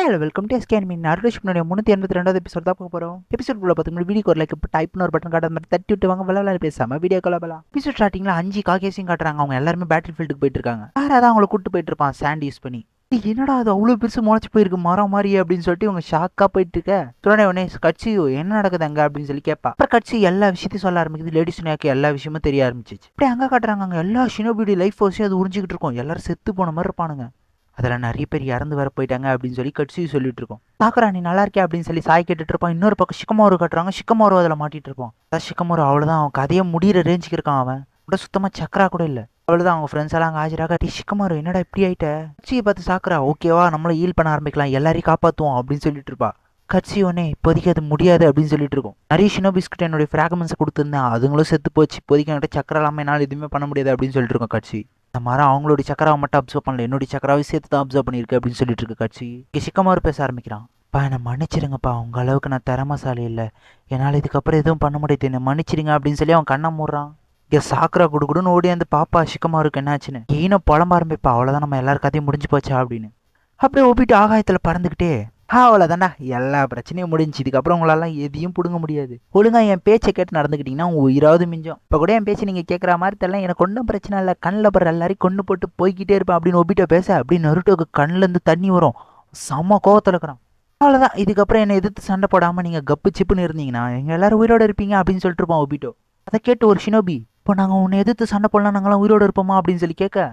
Hello welcome to SK anime. நருடோஷ் முன்னாடி 382வது எபிசோட் தான் பார்க்க போகிறோம். எபிசோட் உள்ள பார்த்துக்கு வீடியோ ஒரு லைக் இப்போ டைப்னு ஒரு பட்டன் காட்டுற மாதிரி தட்டி விட்டு வாங்க விளாட பேசாமல் வீடியோ கால் பண்ணலாம். எபிசோட் ஸ்டார்டிங்கில் 5 காகேஸையும் காட்டுறாங்க. அவங்க எல்லாருமே பேட்டில் ஃபீல்டுக்கு போயிட்டு இருக்காங்க. வேற ஏதாவது அவங்கள கூட்டு போயிட்டு இருப்பான் சாண்ட் யூஸ் பண்ணி. என்னடா அது அவ்வளோ பெருசு முளைச்சு போயிருக்கு மரம் மாதிரி அப்படின்னு சொல்லிட்டு இவங்க ஷாக்காக போயிட்டு இருக்க. உடனே கட்சியோ என்ன நடக்குது அங்கே அப்படின்னு சொல்லி கேட்பா. அப்புறம் கட்சி எல்லா விஷயத்தையும் சொல்ல ஆரம்பிக்குது. லேடிஸ் நேக்கு எல்லா விஷயமும் தெரிய ஆரம்பிச்சிச்சு. அப்படியே அங்கே காட்டுறாங்க. அங்கே எல்லா ஷினோபியோட லைஃப் ஃபோர்ஸையும் அது உறிஞ்சிக்கிட்டு இருக்கும். எல்லாரும் செத்து போன மாதிரி இருப்பானுங்க. அதில் நிறைய பேர் இறந்து வர போயிட்டாங்க அப்படின்னு சொல்லி கட்சி சொல்லிட்டு இருக்கோம். சாக்குரா நீ நல்லா இருக்கே அப்படின்னு சொல்லி சாய் கேட்டுட்டு இருப்பான். இன்னொரு பக்கம் சிக்கமாரு கட்டுறாங்க. சிக்கமாரு அதில் மாட்டிட்டு இருப்பான். அதான் சிக்கமாரு அவ்வளோதான் அவன் கதையை முடிகிற ரேஞ்சுக்கு இருக்கான். அவன் கூட சுத்தமாக சக்கரா கூட இல்லை. அவ்வளோதான் அவங்க ஃப்ரெண்ட்ஸ் எல்லாம் அங்கே ஆஜராக சிக்கமாரு என்னடா இப்படி ஆயிட்ட கட்சியை பார்த்து சாக்குறா ஓகேவா நம்மள ஹீல் பண்ண ஆரம்பிக்கலாம் எல்லாரையும் காப்பாற்றுவோம் அப்படின்னு சொல்லிட்டு இருப்பா. கட்சி ஒன்னே இப்போதைக்கு அது முடியாது அப்படின்னு சொல்லிட்டு இருக்கோம். நிறைய ஷினோபிஸ்கிட்ட என்னுடைய ஃப்ராக்மெண்ட்ஸை கொடுத்துருந்தேன் அதுங்களும் செத்து போச்சு. இப்போதைக்கு என்கிட்ட சக்கரை இல்லாமல் என்னால் எதுவுமே பண்ண முடியாது அப்படின்னு சொல்லிட்டு இருக்கோம் கட்சி. இந்த மரம் அவங்களுடைய சக்கராவை மட்டும் அப்சர்வ் பண்ணல என்னுடைய சக்கராவை சேர்த்து தான் அப்சர்வ் பண்ணியிருக்கு அப்படின்னு சொல்லிட்டு இருக்கு கட்சி. இங்கே சிக்கமாரு பேச ஆரம்பிக்கிறான். பா என்னை மன்னிச்சிருங்கப்பா உங்கள் அளவுக்கு நான் திறமசாலி இல்லை என்னால் இதுக்கப்புறம் எதுவும் பண்ண முடியாது என்னை மன்னிச்சிருங்க அப்படின்னு சொல்லி அவன் கண்ணை மூடுறான். இங்கே சாக்குறா குடுக்குடுன்னு ஓடி அந்த பாப்பா சிக்கமாருக்கு என்னாச்சுன்னு ஈனோ புலம்ப ஆரம்பிப்பா. அவ்வளோதான் நம்ம எல்லாரும் கதையும் முடிஞ்சு போச்சா அப்படின்னு. அப்படியே ஒப்பிட்டு ஆகாயத்தில் பறந்துக்கிட்டே அவ்வளோதாண்டா எல்லா பிரச்சனையும் முடிஞ்சு இதுக்கப்புறம் உங்களால எதையும் பிடுங்க முடியாது. ஒழுங்கா என் பேச்சை கேட்டு நடந்துக்கிட்டீங்கன்னா உங்க உயிராவது மிஞ்சம். இப்போ கூட என் பேச்சு நீங்க கேட்குற மாதிரி தெரியல எனக்கு ஒன்றும் பிரச்சனை இல்லை கண்ணில் படுற எல்லாரையும் கொண்டு போட்டு போய்கிட்டே இருப்பேன் அப்படின்னு ஒப்பிட்ட பேச அப்படின்னு நருட்டோக்கு கண்ணிலேருந்து தண்ணி வரும். செம்ம கோவத்தில் இருக்கிறான். அவ்வளோதான் இதுக்கப்புறம் என்னை எதிர்த்து சண்டை போடாமல் நீங்கள் கப்பு சிப்புன்னு இருந்தீங்கன்னா எங்கள் எல்லாரும் உயிரோட இருப்பீங்க அப்படின்னு சொல்லிட்டு இருப்பான் ஒபிட்டோ. அதை கேட்டு ஒரு ஷினோபி இப்போ நாங்கள் உன்னை எதிர்த்து சண்டை போடலாம் நாங்களாம் உயிரோட இருப்போமா அப்படின்னு சொல்லி கேட்க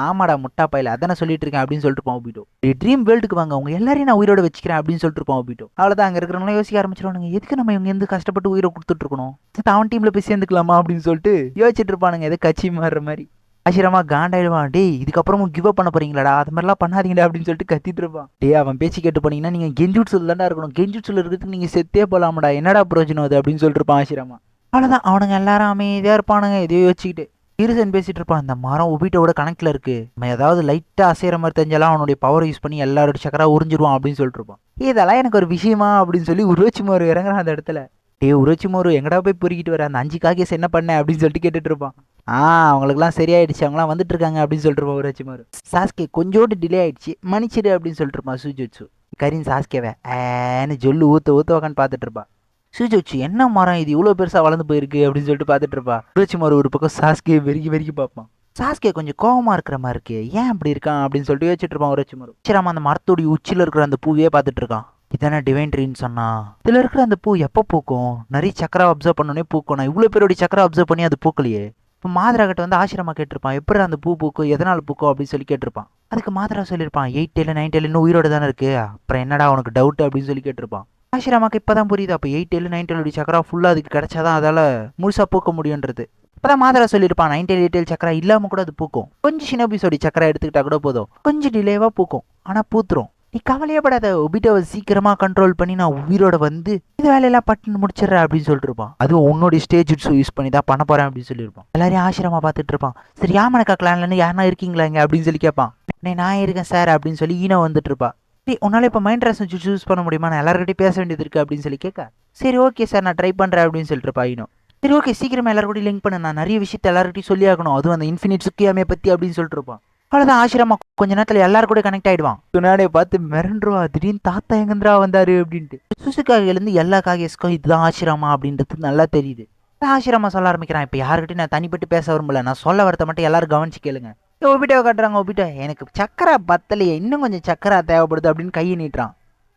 ஆமாடா முட்டா பையில அதானே சொல்லிட்டு இருக்கேன் அப்படின்னு சொல்லிட்டு இருப்பான் ஒபிட்டோ. ட்ரீம் வேர்ல்டுக்கு வாங்க அவங்க எல்லாரையும் நான் உயிரோட வச்சுக்கிறேன் அப்படின்னு சொல்லிட்டு இருப்பான் ஒபிட்டோ. அவ்வளோதான் அங்கே இருக்கிறவங்களாம் யோசிக்க ஆரம்பிச்சிருவானுங்க எதுக்கு நம்ம இவங்க எந்த கஷ்டப்பட்டு உயிரை கொடுத்துட்டு இருக்கணும் அவன் டீம்ல போய் சேர்ந்துக்கலாமா அப்படின்னு சொல்லிட்டு யோசிச்சுட்டு இருப்பானுங்க எதை கட்சி மாறுற மாதிரி. ஆசிரமா காண்டாயிடுவான். டே இதுக்கப்புறமும் கிவ் அப் பண்ண போறீங்களாடா அது மாதிரிலாம் பண்ணாதீங்கடா அப்படின்னு சொல்லிட்டு கத்திட்டு இருப்பான். டே அவன் பேச்சு கேட்டு போனீங்கன்னா நீங்க கெஞ்சுட்ஸில் தாண்டா இருக்கணும் கெஞ்சுட்ஸில் இருக்கிறதுக்கு நீங்க செத்தே போலாமடா என்னடா பிரயோஜனம் அது அப்படின்னு சொல்லிட்டு இருப்பான் ஆசிரமா. அவ்வளோதான் அவனுங்க எல்லாரும் அமைதியாக இருப்பானுங்க எதையோ யோசிச்சுக்கிட்டு. இருசன் பேசிட்டு இருப்பான் இந்த மரம் ஒபிட்டோட கணக்கில் இருக்கு நம்ம ஏதாவது லைட்டாக அசைகிற மாதிரி தெரிஞ்சாலும் அவனுடைய பவர் யூஸ் பண்ணி எல்லாரோட சக்கரா உறிஞ்சிருவான் அப்படின்னு சொல்லிட்டு இருப்பான். இதெல்லாம் எனக்கு ஒரு விஷயமா அப்படின்னு சொல்லி உருவச்சிமாரு இறங்குறான் அந்த இடத்துல. டே உருவச்சிமாரு எங்கடா போய் பொறுக்கிட்டு வர அந்த 5 காகேஸ் என்ன பண்ண அப்படின்னு சொல்லிட்டு கேட்டுட்டு இருப்பான். அவங்களுக்குலாம் சரியாயிடுச்சு அவங்களாம் வந்துட்டு இருக்காங்க அப்படின்னு சொல்லிட்டு இருப்பான் உருவச்சிமாரு. சாஸ்கே கொஞ்சோண்டு டிலே ஆயிடுச்சு மன்னிச்சிடு அப்படின்னு சொல்லிட்டு இருப்பான் சூஜோட்சு. கரீன் சாஸ்கேவை ஏன்னு சொல்லு ஊத்த உக்கான்னு பார்த்துட்டு இருப்பான். சூஜோட்சு என்ன மரம் இது இவ்வளோ பெருசாக வளர்ந்து போயிருக்கு அப்படின்னு சொல்லிட்டு பார்த்துட்டு இருப்பா. உருவச்சிமாரு ஒரு பக்கம் சாஸ்கே வெறிக்கி பார்ப்பான். சாஸ்கே கொஞ்சம் கோவமா இருக்கிற மாதிரி இருக்கு ஏன் அப்படி இருக்கான் அப்படின்னு சொல்லிட்டு யோசிச்சுட்டு இருப்பான் உருவச்சிமாரு. சீராம அந்த மரத்தோடைய உச்சியில் இருக்கிற அந்த பூவையே பார்த்துட்டு இருக்கான். இதானே டிவைன் ட்ரீன்னு சொன்னா இதுல இருக்கிற அந்த பூ எப்போ பூக்கும் நிறைய சக்கரா அப்சர்வ் பண்ணோன்னே பூக்கும் நான் இவ்வளோ பேருடைய சக்கரா அப்சர்வ் பண்ணி அது பூக்கலையே. இப்போ மாதராகிட்ட வந்து ஆசிரமா கேட்டிருப்பான் எப்படி அந்த பூ பூக்கும் எதனால் பூக்கும் அப்படின்னு சொல்லி கேட்டிருப்பான். அதுக்கு மாதரா சொல்லியிருப்பான் 8 டேல 9 டேல இன்னும் உயிரோட தானே இருக்கு அப்புறம் என்னடா உனக்கு டவுட் அப்படின்னு சொல்லி கேட்டிருப்பான். ஆசிரமாக்கு இப்போதான் புரியுது அப்போ 8 டேல 9 டேலுடைய சக்கரா ஃபுல்லாக அதுக்கு கிடைச்சாதான் அதால் முழுசாக பூக்க முடியுன்றது. இப்போதான் மாதரா சொல்லியிருப்பான் 9 டேல் 8 டேல் சக்கரா இல்லாமல் கூட அது பூக்கும் கொஞ்சம் ஷினோபிஸோடைய சக்கரா எடுத்துக்கிட்டா கூட போதும் கொஞ்சம் டிலேவாக பூக்கும் ஆனால் பூத்துரும் நீ கவலையப்படாத ஒபிட்டோவை சீக்கிரமா கண்ட்ரோல் பண்ணி நான் உயிரோட வந்து இந்த வேலையெல்லாம் பட்டு முடிச்சிடறேன் அப்படின்னு சொல்லிட்டு இருப்பான். அதுவும் உன்னோட ஸ்டேஜ் யூஸ் பண்ணி தான் பண்ண போறேன் அப்படின்னு சொல்லியிருப்பான். எல்லாரையும் ஆசிரமா பார்த்துட்டு இருப்பான். சரி யாமனக்கா கிளான்ல யாருனா இருக்கீங்களா இங்க அப்படின்னு சொல்லி கேட்பான். நான் இருக்கேன் சார் அப்படின்னு சொல்லி ஈனோ வந்துட்டு இருப்பா. உன்னால இப்போ மைண்ட் ரேஷன் சூஸ் பண்ண முடியுமா நான் எல்லாருக்கிட்டையும் பேச வேண்டியது இருக்கு அப்படின்னு சொல்லி கேட்க சரி ஓகே சார் நான் ட்ரை பண்றேன் அப்படின்னு சொல்லிட்டு இருப்பா ஈனோ. சரி ஓகே சீக்கிரமா எல்லாருக்கூடையும் லிங்க் பண்ண நான் நிறைய விஷயத்த எல்லாருக்கிட்டையும் சொல்லி ஆகணும் அதுவும் அந்த இன்ஃபினிட் சுக்கியாமே பத்தி அப்படின்னு சொல்லிட்டு இருப்பான். அவ்வளோதான் ஆசிரமா கொஞ்ச நேரத்தில் எல்லாரும் கூட கனெக்ட் ஆயிடுவான். துணாடியை பார்த்து மிரண்டுருவா திடீர்னு தாத்தா எங்கந்திரா வந்தாரு அப்படின்ட்டு. சுசுக்காகிலேருந்து எல்லா காகேஸ்க்கும் இதுதான் ஆசிரமா அப்படின்றது நல்லா தெரியுது. ஆசிரமா சொல்ல ஆரம்பிக்கிறான் இப்போ யாருக்கிட்டையும் நான் தனிப்பட்டு பேச விரும்பல நான் சொல்ல வரத மட்டும் எல்லாரும் கவனிச்சு கேளுங்க. ஒபிட்டோ காட்டுறாங்க ஒபிட்டோ எனக்கு சக்கரா பத்தலையே இன்னும் கொஞ்சம் சக்கரா தேவைப்படுது அப்படின்னு கையை நீட்டுறான்.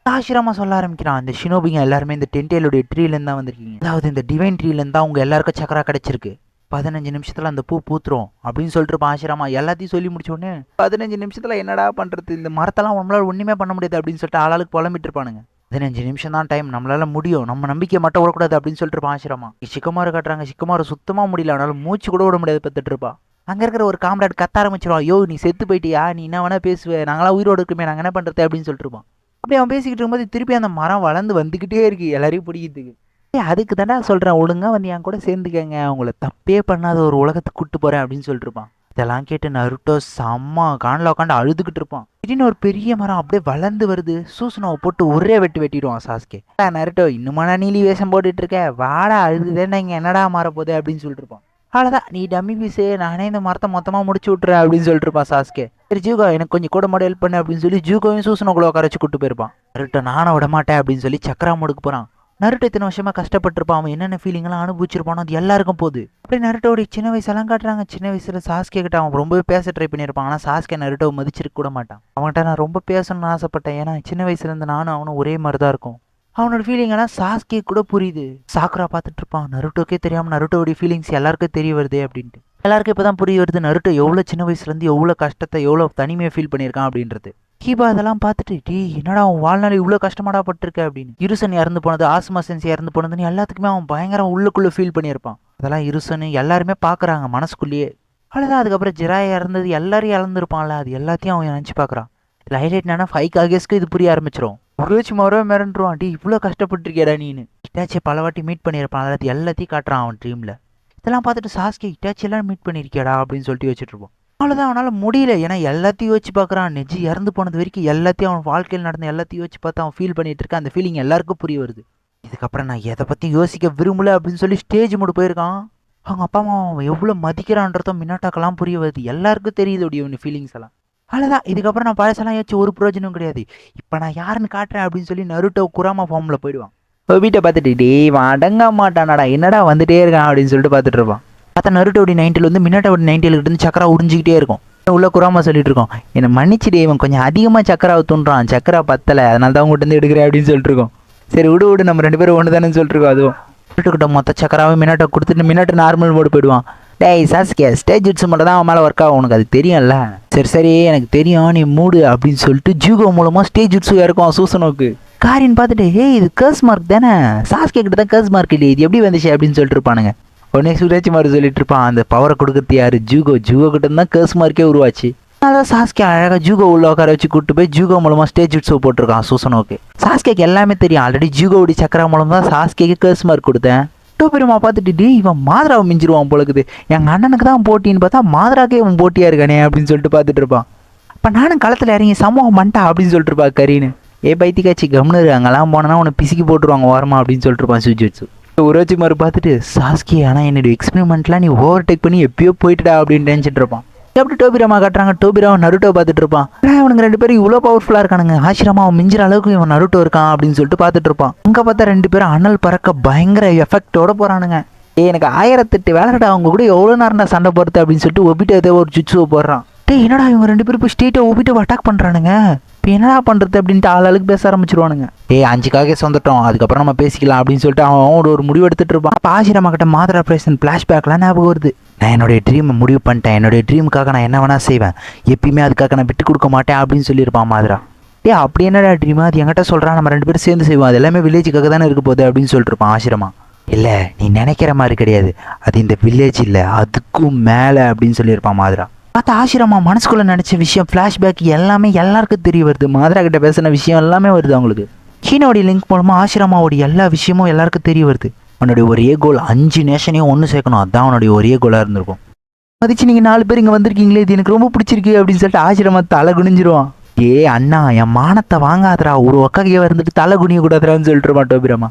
ஆசிரமா சொல்ல ஆரம்பிக்கிறான் இந்த ஷினோபிங்க எல்லாருமே இந்த டென்டேலுடைய ட்ரீலேருந்து தான் வந்திருக்கீங்க அதாவது இந்த டிவைன் ட்ரீலேருந்து தான் உங்க எல்லாருக்கும் சக்கரா கிடைச்சிருக்கு 15 நிமிஷத்துல அந்த பூ பூத்துரும் அப்படின்னு சொல்லிட்டு இருப்பான் ஆசிரமா. எல்லாத்தையும் சொல்லி முடிச்ச உடனே 15 நிமிஷத்துல என்னடா பண்றது இந்த மரத்தெல்லாம் நம்மளால ஒண்ணுமே பண்ண முடியாது அப்படின்னு சொல்லிட்டு ஆளாளுக்கு புலம்பிட்டு இருப்பானுங்க. 15 நிமிஷம் தான் டைம் நம்மளால முடியும் நம்ம நம்பிக்கை மட்டும் விடக்கூடாது அப்படின்னு சொல்லிட்டு இருப்பான் ஆசிரமா. சிக்கமாரு காட்டுறாங்க சிக்கமாரு சுத்தமா முடியல அவனால மூச்சு கூட விட முடியாது பத்துட்டு இருப்பா. அங்க இருக்கிற ஒரு காம்ராட் கத்த ஆரம்பிச்சிருவான் யோ நீ செத்து போயிட்டியா நீ என்ன வேணா பேசுவேன் நாங்களாம் உயிரோடு இருக்குமே நாங்க என்ன பண்றது அப்படின்னு சொல்லிட்டு இருப்பான். அப்படி அவன் பேசிக்கிட்டு இருக்கும்போது திருப்பி அந்த மரம் வளர்ந்து வந்துகிட்டே இருக்கு எல்லாரையும் பிடிக்கிறதுக்கு. அதுக்கு தானே சொல்றேன் ஒழுங்கா வந்து என் கூட சேர்ந்துக்கங்க அவங்கள தப்பே பண்ணாத ஒரு உலகத்துக்கு கூட்டு போறேன் அப்படின்னு சொல்லிட்டு இருப்பான். இதெல்லாம் கேட்டு நருட்டோ செம்ம காண்டில் உட்காந்து அழுதுகிட்டு இருப்பான். திடீர்னு ஒரு பெரிய மரம் அப்படியே வளர்ந்து வருது சூசனாவை போட்டு ஒரே வெட்டிடுவான் சாஸ்கே. நருட்டோ இன்னுமா நீலி வேஷம் போட்டுட்டு இருக்க வாடா அழுதுதேன்னா இங்க என்னடா மாறப்போதே அப்படின்னு சொல்லிட்டு இருப்பான். அவ்வளோதான் நீ டம்மி பீஸு நானே இந்த மரத்தை மொத்தமாக முடிச்சு விட்டுறேன் அப்படின்னு சொல்லிட்டு இருப்பான் சாஸ்கே. சரி ஜூகோ எனக்கு கொஞ்சம் கூட மாட ஹெல்ப் பண்ணு அப்படின்னு சொல்லி ஜூகோவையும் சூசனோக்குள்ள உட்கார வச்சு கூட்டு போயிருப்பான். நருட்டோ நானும் விட மாட்டேன் அப்படின்னு சொல்லி சக்கரா மோடுக்கு போகிறான். நருட்டோ இத்தனை வருஷமா கஷ்டப்பட்டிருப்பான், அவன் என்னென்ன ஃபீலிங்லாம் அனுபவிச்சிருப்பானோ அது எல்லாருக்கும் போகுது. அப்படியே நருட்டோடைய சின்ன வயசெல்லாம் காட்டுறாங்க. சின்ன வயசுல சாஸ்கே கிட்ட அவன் ரொம்பவே பேச ட்ரை பண்ணியிருப்பான். ஆனால் சாஸ்கே நருட்டோவை மதிச்சிருக்க கூட மாட்டான். அவன்கிட்ட நான் ரொம்ப பேசணும்னு ஆசைப்பட்டேன், ஏன்னா சின்ன வயசுல இருந்து நானும் அவனும் ஒரே மாதிரி தான் இருக்கும். அவனோட ஃபீலிங் எல்லாம் சாஸ்கே கூட புரியுது. சாக்குரா பார்த்துட்டு இருப்பான், நருட்டோக்கே தெரியாம நருட்டோடைய ஃபீலிங்ஸ் எல்லாருக்கும் தெரிய வருது அப்படின்ட்டு. எல்லாருக்கும் இப்பதான் புரிய வருது நருட்டோ எவ்வளோ சின்ன வயசுல இருந்து எவ்வளோ கஷ்டத்தை எவ்வளோ தனிமையை ஃபீல் பண்ணியிருக்கான் அப்படின்றது. ஹீபா அதெல்லாம் பார்த்துட்டு டீ என்னடா அவன் வாழ்நாள் இவ்வளோ கஷ்டமாடா பட்டிருக்க அப்படின்னு. இருசன் இறந்து போனது, ஆஸ்மா சென்சி இறந்து போனதுன்னு எல்லாத்துக்குமே அவன் பயங்கரம் உள்ளுக்குள்ளே ஃபீல் பண்ணியிருப்பான். அதெல்லாம் இருசன் எல்லாருமே பார்க்குறாங்க மனசுக்குள்ளேயே. அவ்வளோதான். அதுக்கப்புறம் ஜிராய் இறந்தது எல்லாரையும் இழந்திருப்பான்ல, அது எல்லாத்தையும் அவன் நினச்சி பார்க்குறான். இதில் ஹைலைட் என்னன்னா 5 ஆகஸ்ட்க்கு இது புரிய ஆரம்பிச்சிடும். ஒரு வச்சு மரவே மிரண்டுருவான், டீ இவ்வளோ கஷ்டப்பட்டிருக்கேடா நீனு. இட்டாச்சி பல வாட்டி மீட் பண்ணியிருப்பான், அதில் எல்லாத்தையும் காட்டுறான் அவன் ட்ரீமில். இதெல்லாம் பார்த்துட்டு சாஸ்கே இட்டாச்சி எல்லாம் மீட் பண்ணியிருக்கேடா அப்படின்னு சொல்லிட்டு வச்சுட்டு இருப்போம். அவ்வளோதான், அவனால் முடியல. ஏன்னா எல்லாத்தையும் யோசிச்சு பார்க்குறான். நெஜி இறந்து போனது வரைக்கும் எல்லாத்தையும் அவன் வாழ்க்கையில் நடந்த எல்லாத்தையும் யோசிச்சு பார்த்து அவன் ஃபீல் பண்ணிட்டு இருக்கான். அந்த ஃபீலிங் எல்லாருக்கும் புரிய வருது. இதுக்கப்புறம் நான் எதை பற்றி யோசிக்க விரும்பல அப்படின்னு சொல்லி ஸ்டேஜ் மூடு போயிருக்கான். அவங்க அப்பா அம்மா அவன் எவ்வளோ மதிக்கிறான்றதும் மின்னாட்டாக்கெல்லாம் புரிய வருது. எல்லாருக்கும் தெரியுது அப்படி ஃபீலிங்ஸ் எல்லாம். அவ்வளோதான். இதுக்கப்புறம் நான் பழசெல்லாம் யோசிச்சு ஒரு பிரயோஜனம் கிடையாது. இப்போ நான் யாருன்னு காட்டுறேன் அப்படின்னு சொல்லி நருட்டோ குராமா ஃபார்மில் போயிடுவான். வீட்டை பார்த்துட்டு டே அடங்க மாட்டானாடா, என்னடா வந்துட்டே இருக்கான் அப்படின்னு சொல்லிட்டு பார்த்துட்டு இருப்பான். பார்த்தா நருட்டோடி 90 வந்து மின்னாட்டோட 90 இருந்து சக்கரா உறிஞ்சிக்கிட்டே இருக்கும். உள்ள குராமா சொல்லிட்டு இருக்கோம், என்னை மன்னிச்சுடே இவன் கொஞ்சம் அதிகமாக சக்கராவை தூண்டுறான், சக்கரா பத்தலை, அதனால தான் உங்கள்கிட்ட இருந்து எடுக்கிறேன் அப்படின்னு சொல்லிட்டு இருக்கோம். சரி விடு நம்ம 2 பேரும் ஒன்று தானே சொல்லிட்டு இருக்கோம். அதுவும் நருட்டோக்கிட்ட மொத்த சக்கராவை மின்னாட்டை கொடுத்துட்டு மின்னாட்டு நார்மல் மோடு போயிடுவான். டேய் சாஸ்கே ஸ்டேஜ் இட்ஸ் மட்டும் தான் அவன் மேலே ஒர்க் ஆகும், உனக்கு அது தெரியும்ல. சரி எனக்கு தெரியும், நீ மூடு அப்படின்னு சொல்லிட்டு ஜூகோ மூலமாக ஸ்டேஜ் இட்ஸும் இருக்கும் சூசனோக்கு. காரின்னு பார்த்துட்டு ஏய் இது கேர்ஸ் மார்க் தானே, சாஸ்கே கிட்ட தான் கேர்ஸ் மார்க் இல்லையே, இது எப்படி வந்துச்சு அப்படின்னு சொல்லிட்டு இருப்பானுங்க. உடனே சுரேஜ்குமார் சொல்லிட்டு இருப்பான், அந்த பவரை கொடுக்குறது யாரு, ஜூகோ கிட்ட தான் கேர்ஸ் மார்க்கே உருவாச்சு. அதான் சாஸ்கே அழகாக ஜூகோ உள்ள உட்கார வச்சு கூப்பிட்டு போய் ஜூகோ மூலமாக ஸ்டேஜ் ஷோ போட்டிருக்கான் சூசனோக்கு. சாஸ்கேக்கு எல்லாமே தெரியும், ஆல்ரெடி ஜூகோடி சக்கரா மூலம் தான் சாஸ்கேக்கு கேர்ஸ் மார்க் கொடுத்தேன். டோபிரமா பார்த்துட்டு இவன் மாதராவை மிஞ்சிருவான் போலக்குது, எங்கள் அண்ணனுக்கு தான் போட்டின்னு பார்த்தா மாதராக்கே இவன் போட்டியாக இருக்கானே அப்படின்னு சொல்லிட்டு பார்த்துட்டு இருப்பான். இப்போ நானும் களத்தில் இறங்கி சமூகம் மண்டா அப்படின்னு சொல்லிட்டு இருப்பா கரீனு. பைத்தியக்காச்சி கம்னரு, அங்கெல்லாம் போனா உன்னை பிசிக்கி போட்டுருவாங்க ஓரமா அப்படின்னு சொல்லிட்டு இருப்பான் சுஜிட்சு. உரோச்சி மாதிரி பார்த்துட்டு சாஸ்கி ஆனால் என்னுடைய எக்ஸ்பெரிமெண்ட்லாம் நீ ஓவர்டேக் பண்ணி எப்பயோ போயிட்டுடா அப்படின்னு நினச்சிட்டு இருப்பான். எப்படி டோபிராமா காட்டுறாங்க, டோபிராவை நருட்டோ பார்த்துட்டு இருப்பான். இவனுங்க 2 பேரும் இவ்வளோ பவர்ஃபுல்லாக இருக்கானுங்க, ஆசிரமா அவன் மிஞ்சிற அளவுக்கு இவன் நருட்டோ இருக்கான் அப்படின்னு சொல்லிட்டு பார்த்துட்டு இருப்பான். அங்கே பார்த்தா 2 பேரும் அனல் பறக்க பயங்கர எஃபெக்டோட போகிறானுங்க. எனக்கு 1008 வேலைடா, அவங்க கூட எவ்வளோ நேரம்டா சண்டை போடுறது அப்படின்னு சொல்லிட்டு ஒபிட்டோ ஏதோ ஒரு ஜுட்ஸுவை போடுறான். என்னடா இவங்க 2 பேரும் இப்போ ஸ்ட்ரெயிட்டா ஒபிட்டோ அட்டாக் பண்ணுறானுங்க, இப்போ என்னடா பண்ணுறது அப்படின்ட்டு ஆளுக்கு பேச ஆரம்பிச்சிருவானுங்க. 5 சொந்தட்டோம், அதுக்கப்புறம் நம்ம பேசிக்கலாம் அப்படின்னு சொல்லிட்டு அவன் ஒரு முடிவு எடுத்துட்டு இருப்பான். அப்போ ஆசிரமா கிட்ட மாதரா ஆப்ரேஷன் ஃப்ளாஷ்பேக்லாம் ஞாபகம் வருது. நான் என்னுடைய ட்ரீமை முடிவு பண்ணிட்டேன், என்னுடைய ட்ரீமுக்காக நான் என்ன வேணா செய்வேன், எப்பயுமே அதுக்காக நான் விட்டு கொடுக்க மாட்டேன் அப்படின்னு சொல்லியிருப்பான் மாதரா. அப்படி என்னடா ட்ரீமா, அது என்கிட்ட சொல்கிறான், நம்ம 2 பேரும் சேர்ந்து செய்வோம், அது எல்லாமே வில்லேஜுக்காக தானே இருக்க போகுது அப்படின்னு சொல்லிட்டு இருப்பான் ஆசிரமா. இல்லை நீ நினைக்கிற மாதிரி கிடையாது, அது இந்த வில்லேஜ் இல்லை அதுக்கும் மேலே அப்படின்னு சொல்லியிருப்பான் மாதரா. பார்த்தா ஆசிரமா மனசுக்குள்ளே நினச்ச விஷயம் ஃப்ளாஷ்பேக் எல்லாமே எல்லாருக்கும் தெரிய வருது. மாதரா கிட்ட பேசின விஷயம் எல்லாமே வருது அவங்களுக்கு. ஹீனோடைய லிங்க் மூலமாக ஆசிரமாவோடைய எல்லா விஷயமும் எல்லாருக்கும் தெரிய வருது. அவனுடைய ஒரே கோல் 5 நேஷனையும் ஒன்று சேர்க்கணும், அதுதான் அவனுடைய ஒரே கோலாக இருந்திருக்கும். மதிச்சு நீங்கள் 4 பேர் இங்கே வந்திருக்கீங்களே, இது எனக்கு ரொம்ப பிடிச்சிருக்கு அப்படின்னு சொல்லிட்டு ஆசிரமா தலை குனிஞ்சிருவான். அண்ணா என் மானத்தை வாங்காதரா, ஒரு ஒக்காகையே வந்துட்டு தலை குனிய கூடாதுரான்னு சொல்லிட்டு இருப்பான் டோபிராமா.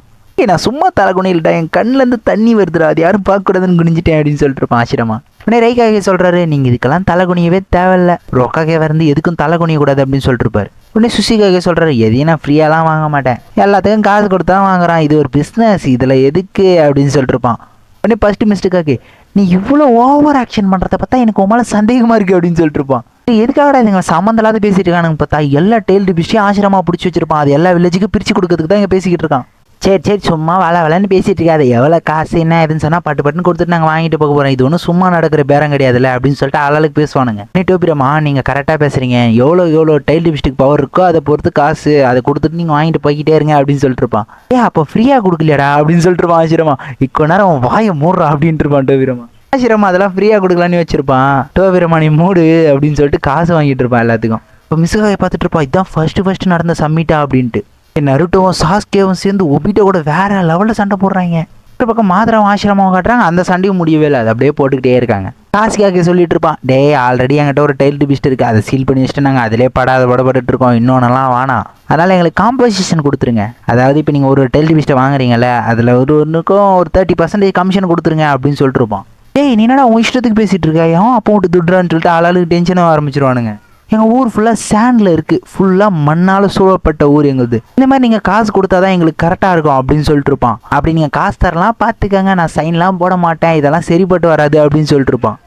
நான் சும்மா தலை குனியில்ட்டா, என் கண்ணிலேருந்து தண்ணி வருதுடா, அது யாரும் பார்க்கக்கூடாதுன்னு குனிஞ்சிட்டேன் அப்படின்னு சொல்லிட்டு இருப்பான் ஆசிரமா. உடனே ரைக்காகே சொல்கிறாரு, நீங்கள் இதுக்கெல்லாம் தலை குனியவே தேவையில்லை, ஒரு ஒக்காகே வந்து எதுக்கும் தலை குனியக்கூடாது அப்படின்னு சொல்லிட்டு இருப்பாரு. உடனே சுசிகாகே சொல்கிறாரு, எதையும் நான் ஃப்ரீயாலாம் வாங்க மாட்டேன், எல்லாத்துக்கும் காசு கொடுத்து தான் வாங்குறான், இது ஒரு பிஸ்னஸ், இதில் எதுக்கு அப்படின்னு சொல்லிட்டு இருப்பான். உடனே ஃபர்ஸ்ட் மிஸ்டேக்காகே நீ இவ்வளோ ஓவர் ஆக்ஷன் பண்ணுறத பார்த்தா எனக்கு உன் மேலே சந்தேகமாக இருக்குது அப்படின்னு சொல்லிட்டு இருப்பான். எதுக்காக இதுங்க சம்மந்தம் இல்லாத பேசிட்டு இருக்கானுங்க பார்த்தா, எல்லா டெய்ல்டு பிடிச்சி ஆசிரமா பிடிச்சி வச்சிருப்பான், அது எல்லா வில்லேஜுக்கும் பிரித்து கொடுக்கறதுக்கு தான் இங்கே பேசிக்கிட்டு இருக்கான். சரி சும்மா வேலைன்னு பேசிட்டு இருக்காது, எவ்வளோ காசு என்ன எதுன்னு சொன்னால் பட்டுன்னு கொடுத்துட்டு நாங்கள் வாங்கிட்டு போக போகிறோம், இது ஒன்றும் சும்மா நடக்கிற பேரம் கிடையாதுல்ல அப்படின்னு சொல்லிட்டு ஆளுக்கு பேசுவானுங்க. டோபிராமா நீங்கள் கரெக்டாக பேசுகிறீங்க, எவ்வளோ டைல் டிஸ்ட்ரிக் பவர் இருக்கோ அதை பொறுத்து காசு, அதை கொடுத்துட்டு நீங்கள் வாங்கிட்டு போய்கிட்டே இருங்க அப்படின்னு சொல்லிட்டு இருப்பான். அப்போ ஃப்ரீயாக கொடுக்கலையாடா அப்படின்னு சொல்லிட்டு இருப்பான் ஆசிரமா. இவ்வளோ நேரம் வாயை மூடுறா அப்படின்ட்டு இருப்பான் டோபிராமா. ஆசிரமா அதெல்லாம் ஃப்ரீயாக கொடுக்கலான்னு வச்சிருப்பான். டோபிராமா நீ மூடு அப்படின்னு சொல்லிட்டு காசு வாங்கிட்டு இருப்பான் எல்லாத்துக்கும். இப்போ மிஸ்ஸுக்காக பார்த்துட்டு இருப்பான், இதுதான் ஃபர்ஸ்ட் நடந்த சம்மிட்டா அப்படின்ட்டு. நருட்டோவும் சாஸ்கேவும் சேர்ந்து ஒபிட்டோ கூட வேற லெவலில் சண்டை போடுறாங்க. ஒரு பக்கம் மாதராவும் ஆசிரமாவும் காட்டுறாங்க, அந்த சண்டையும் முடியவே இல்லை, அது அப்படியே போட்டுக்கிட்டே இருக்காங்க. சாஸ்கேக்கு சொல்லிட்டு இருப்பான், ஆல்ரெடி என்கிட்ட ஒரு டைல்டு பிஸ்ட் இருக்குது, அதை சீல் பண்ணி வச்சுட்டு நாங்கள் அதிலே படப்பட்டு இருக்கோம், இன்னொன்னெல்லாம் வேணாம், அதனால் எங்களுக்கு காம்பன்சேஷன் கொடுத்துருங்க. அதாவது இப்போ நீங்கள் ஒரு டைல்டு பிஸ்ட்டை வாங்குறீங்கல்ல, அதில் ஒன்றுக்கும் ஒரு 30% கமிஷன் கொடுத்துருங்க அப்படின்னு சொல்லிட்டு இருப்பான். நீ என்னடா உன் இஷ்டத்துக்கு பேசிகிட்டு இருக்க, அப்போ விட்டு துட்றான்னு சொல்லிட்டு ஆளாளுக்கு டென்ஷனாக ஆரம்பிச்சிருவானுங்க. எங்கள் ஊர் ஃபுல்லாக சேண்டில் இருக்குது, ஃபுல்லாக மண்ணால் சூழப்பட்ட ஊர் எங்களுது. இந்த மாதிரி நீங்கள் காசு கொடுத்தா தான் எங்களுக்கு கரெக்டாக இருக்கும் அப்படின்னு சொல்லிட்டு இருப்பான். அப்படி நீங்கள் காசு தரலாம் பார்த்துக்கங்க, நான் சைன்லாம் போட மாட்டேன், இதெல்லாம் சரிப்பட்டு வராது அப்படின்னு சொல்லிட்டு இருப்பான்.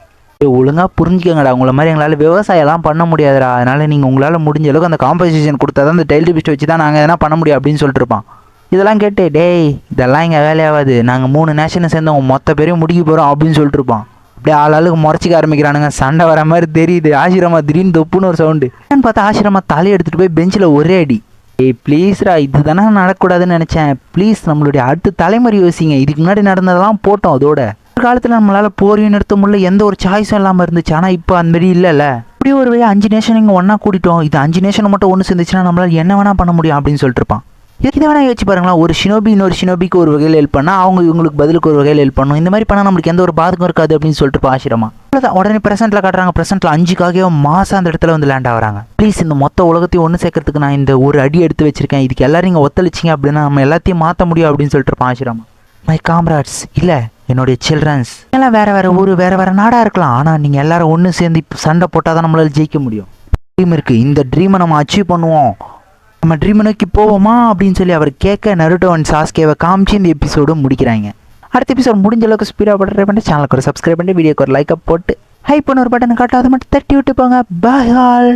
ஒழுங்காக புரிஞ்சுக்கங்கடா, உங்களை மாதிரி எங்களால் விவசாயம்லாம் பண்ண முடியாதுடா, அதனால் நீங்கள் உங்களால் முடிஞ்ச அளவுக்கு அந்த காம்பன்சேஷன் கொடுத்தா தான் அந்த டைல் பிஸ்ட் வச்சு தான் நாங்கள் எதனா பண்ண முடியும் அப்படின்னு சொல்லிட்டு இருப்பான். இதெல்லாம் கேட்டு டேய் இதெல்லாம் இங்கே வேலையாகாது, நாங்கள் 3 நேஷனை சேர்ந்து அவங்க மொத்த பேரையும் முடிக்க போகிறோம் அப்படின்னு சொல்லிட்டு இருப்பான். அப்படியே ஆளாளுக்கு முறைச்சிக்க ஆரம்பிக்கிறானுங்க, சண்டை வர மாதிரி தெரியுது. ஆசிரமா திடீர்னு தொப்புன்னு ஒரு சவுண்டு என்னன்னு பார்த்தா ஆசிரமா தலையை எடுத்துகிட்டு போய் பெஞ்சில் ஒரே அடி. ஏய் ப்ளீஸ்ரா, இது தானே நடக்கக்கூடாதுன்னு நினச்சேன், ப்ளீஸ் நம்மளுடைய அடுத்த தலைமுறை யோசிங்க, இதுக்கு முன்னாடி நடந்ததெல்லாம் போட்டோம். அதோட ஒரு காலத்தில் நம்மளால் போரையும் நிறுத்த முடியல, எந்த ஒரு சாய்ஸும் இல்லாமல் இருந்துச்சு. ஆனால் இப்போ அந்த மாதிரி இல்லைல்ல. இப்படி ஒரு வழியாக 5 நேஷன் இங்கே ஒன்றா கூட்டிட்டோம், இது 5 நேஷன் மட்டும் ஒன்று சேர்ந்துச்சுன்னா நம்மளால் என்ன வேணால் பண்ண முடியும் அப்படின்னு சொல்லிட்டு இருப்பான். இதை வேணா யோசிச்சு பாருங்களா, ஒரு ஷினோபி இன்னொரு ஷினோபிக்கு ஒரு வகையில் ஹெல்ப் பண்ணால் அவங்க இவங்களுக்கு பதிலுக்கு ஒரு வகையில் ஹெல்ப் பண்ணும். இந்த மாதிரி பண்ணால் நம்மளுக்கு எந்த ஒரு பாதகம் இருக்காது அப்படின்னு சொல்லிட்டு ஆசிரமா. அவ்வளோதான், உடனே ப்ரெசென்ட்டில் காட்டுறாங்க. ப்ரெசென்ட்டில் 5 மாதம் அந்த இடத்துல வந்து லேண்ட் ஆகிறாங்க. ப்ளீஸ் இந்த மொத்த உலகத்தையும் ஒன்று சேர்க்கறதுக்கு நான் இந்த ஒரு அடி எடுத்து வச்சிருக்கேன், இதுக்கு எல்லாரும் நீங்கள் ஒத்தளிச்சிங்க அப்படின்னா நம்ம எல்லாத்தையும் மாற்ற முடியும் அப்படின்னு சொல்லிட்டு இருப்பான் ஆசிரமா. மை காம்ராட்ஸ், இல்லை என்னுடைய சில்ட்ரன்ஸ் எல்லாம் வேறு வேறு ஊர் வேறு வேறு நாடாக இருக்கலாம், ஆனால் நீங்கள் எல்லாரும் ஒன்று சேர்ந்து இப்போ சண்டை போட்டால் தான் நம்மளால் ஜெயிக்க முடியும். ட்ரீம் இருக்குது, இந்த ட்ரீமை நம்ம அச்சீவ் பண்ணுவோம், நம்ம ட்ரீமை நோக்கி போவோமா அப்படின்னு சொல்லி அவர் கேட்க நருட்டோ அண்ட் சாஸ்கேவை காமிச்சு இந்த எபிசோடு முடிக்கிறாங்க. அடுத்த எபிசோட் முடிஞ்ச அளவுக்கு ஸ்பீடாக ட்ரை பண்ணிட்டு சேனலுக்கு ஒரு சப்ஸ்கிரைப் பண்ணிட்டு வீடியோக்கு ஒரு லைக்கை போட்டு ஹைப் பண்ண ஒரு பட்டனை காட்டாத மட்டும் தட்டி விட்டு போங்க. Bye all.